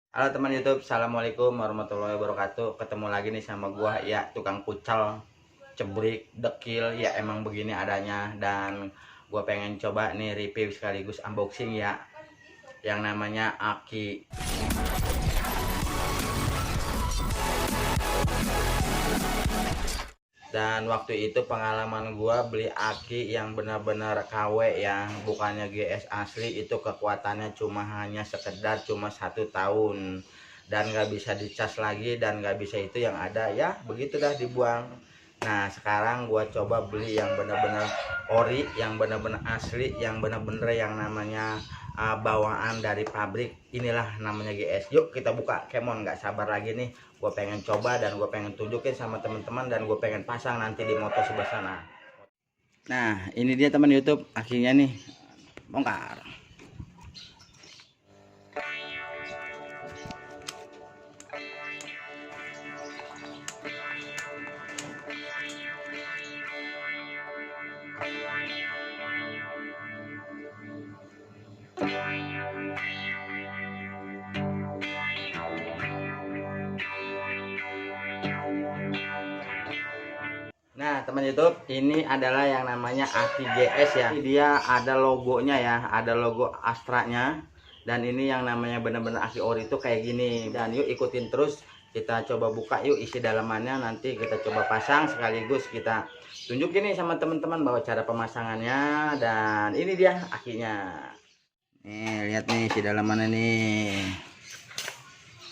Halo teman YouTube, Assalamualaikum warahmatullahi wabarakatuh. Ketemu lagi nih sama gua ya, tukang pucal, cebrik, dekil, ya emang begini adanya. Dan gua pengen coba nih review sekaligus unboxing ya, yang namanya aki. Dan waktu itu pengalaman gua beli aki yang benar-benar KW ya, bukannya GS asli. Itu kekuatannya hanya sekedar 1 tahun dan nggak bisa dicas lagi, dan nggak bisa itu yang ada ya begitu dah dibuang. Nah sekarang gua coba beli yang benar-benar ori, yang benar-benar asli, yang benar-benar yang namanya bawaan dari pabrik. Inilah namanya GS. Yuk kita buka, kemon, nggak sabar lagi nih. Gue pengen coba dan gue pengen tunjukin sama teman-teman, dan gue pengen pasang nanti di motor sebelah sana. Nah ini dia teman YouTube, akhirnya nih bongkar. Nah teman YouTube, ini adalah yang namanya aki GS ya. Dia ada logonya ya, ada logo Astra-nya. Dan ini yang namanya benar-benar aki ori itu kayak gini. Dan yuk ikutin terus, kita coba buka yuk isi dalamannya. Nanti kita coba pasang sekaligus kita tunjukin nih sama teman-teman bahwa cara pemasangannya. Dan ini dia akinya. Nih lihat nih isi dalamannya nih.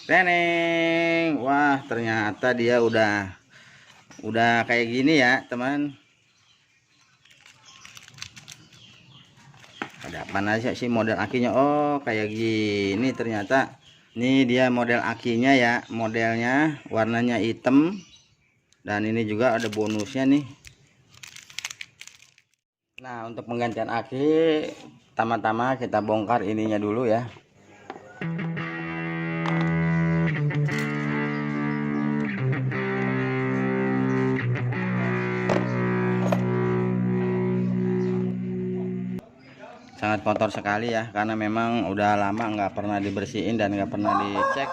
Reneng. Wah ternyata dia udah kayak gini ya teman. Ada apa aja sih model akinya? Oh kayak gini ternyata. Ini dia model akinya ya, modelnya warnanya hitam. Dan ini juga ada bonusnya nih. Nah untuk penggantian aki, pertama-tama kita bongkar ininya dulu ya. Sangat kotor sekali ya, karena memang udah lama nggak pernah dibersihin dan nggak pernah dicek.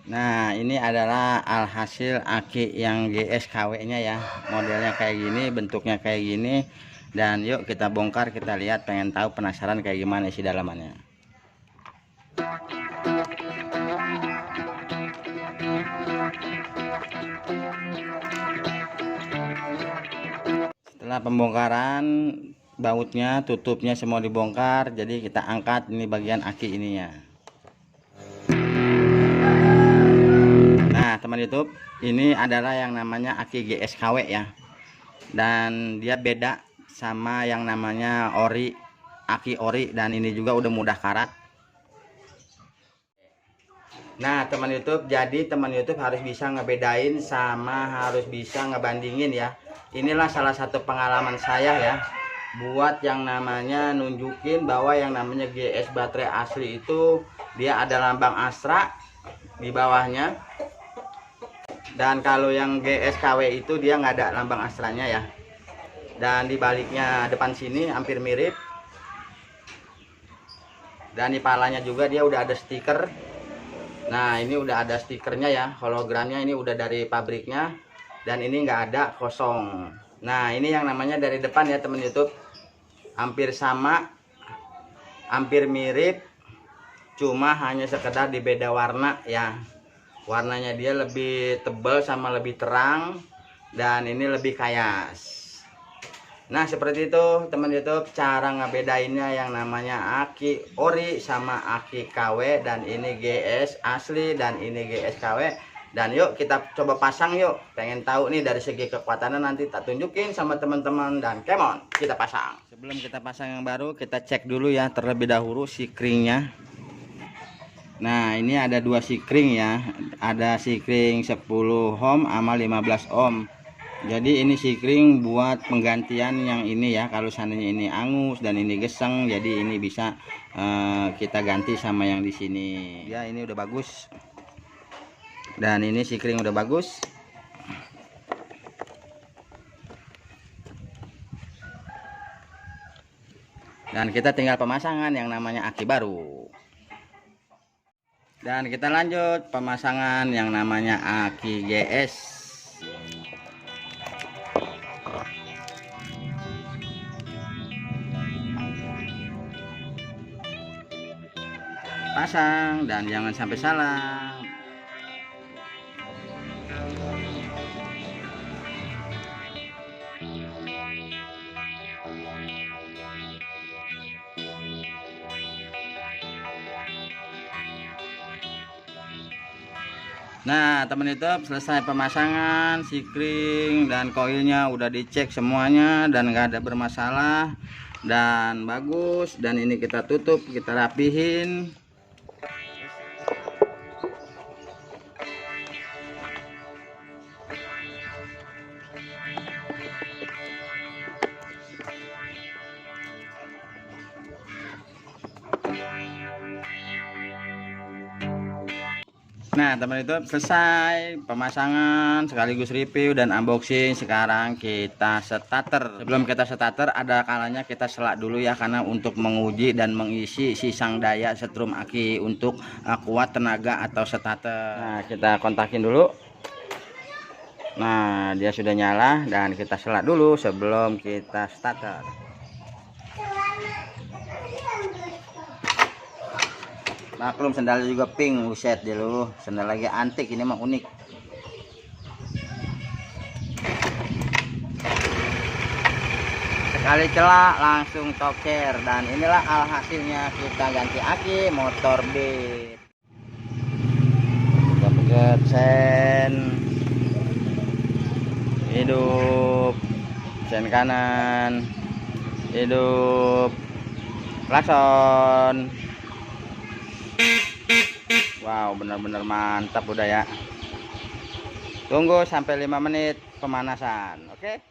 Nah ini adalah alhasil aki yang GS KW nya ya, modelnya kayak gini, bentuknya kayak gini. Dan yuk kita bongkar, kita lihat, pengen tahu, penasaran kayak gimana isi dalamannya. Setelah pembongkaran, bautnya, tutupnya semua dibongkar, jadi kita angkat ini bagian aki ininya. Nah teman YouTube, ini adalah yang namanya aki GS KW ya, dan dia beda sama yang namanya ori, aki ori. Dan ini juga udah mudah karat. Nah teman YouTube, jadi teman YouTube harus bisa ngebedain sama harus bisa ngebandingin ya. Inilah salah satu pengalaman saya ya, buat yang namanya nunjukin bahwa yang namanya GS baterai asli itu dia ada lambang Astra di bawahnya. Dan kalau yang GS KW itu dia nggak ada lambang Astranya ya. Dan di baliknya depan sini hampir mirip. Dan di palanya juga dia udah ada stiker. Nah ini udah ada stikernya ya, hologramnya ini udah dari pabriknya. Dan ini nggak ada, kosong. Nah ini yang namanya dari depan ya teman YouTube, hampir sama, hampir mirip, cuma hanya sekedar di beda warna ya. Warnanya dia lebih tebal sama lebih terang, dan ini lebih kayas. Nah seperti itu teman YouTube, cara ngebedainnya yang namanya aki ori sama aki KW. Dan ini GS asli dan ini GS KW. Dan yuk kita coba pasang yuk, pengen tahu nih dari segi kekuatannya, nanti tak tunjukin sama teman-teman. Dan come on, kita pasang. Sebelum kita pasang yang baru, kita cek dulu ya terlebih dahulu sikringnya. Nah ini ada dua sikring ya, ada sikring 10 ohm sama 15 ohm. Jadi ini sikring buat penggantian yang ini ya, kalau seandainya ini angus dan ini geseng, jadi ini bisa kita ganti sama yang di sini. Ya ini udah bagus. Dan ini sikring udah bagus. Dan kita tinggal pemasangan yang namanya aki baru. Dan kita lanjut pemasangan yang namanya aki GS. Pasang dan jangan sampai salah. Nah teman YouTube, selesai pemasangan sikring dan koilnya udah dicek semuanya dan nggak ada bermasalah dan bagus. Dan ini kita tutup, kita rapihin. Nah teman YouTube, selesai pemasangan sekaligus review dan unboxing. Sekarang kita starter. Sebelum kita starter, ada kalanya kita selak dulu ya, karena untuk menguji dan mengisi sisang daya setrum aki untuk kuat tenaga atau starter. Nah kita kontakin dulu. Nah dia sudah nyala dan kita selak dulu sebelum kita starter. Maklum sendalnya juga pink, buset deh lu. Sendal lagi antik, ini mah unik. Sekali celak langsung toker. Dan inilah alhasilnya kita ganti aki motor beat. Kita pegat sen. Hidup. Sen kanan. Hidup. Klakson. Wow, benar-benar mantap udah ya. Tunggu sampai 5 menit pemanasan. Oke.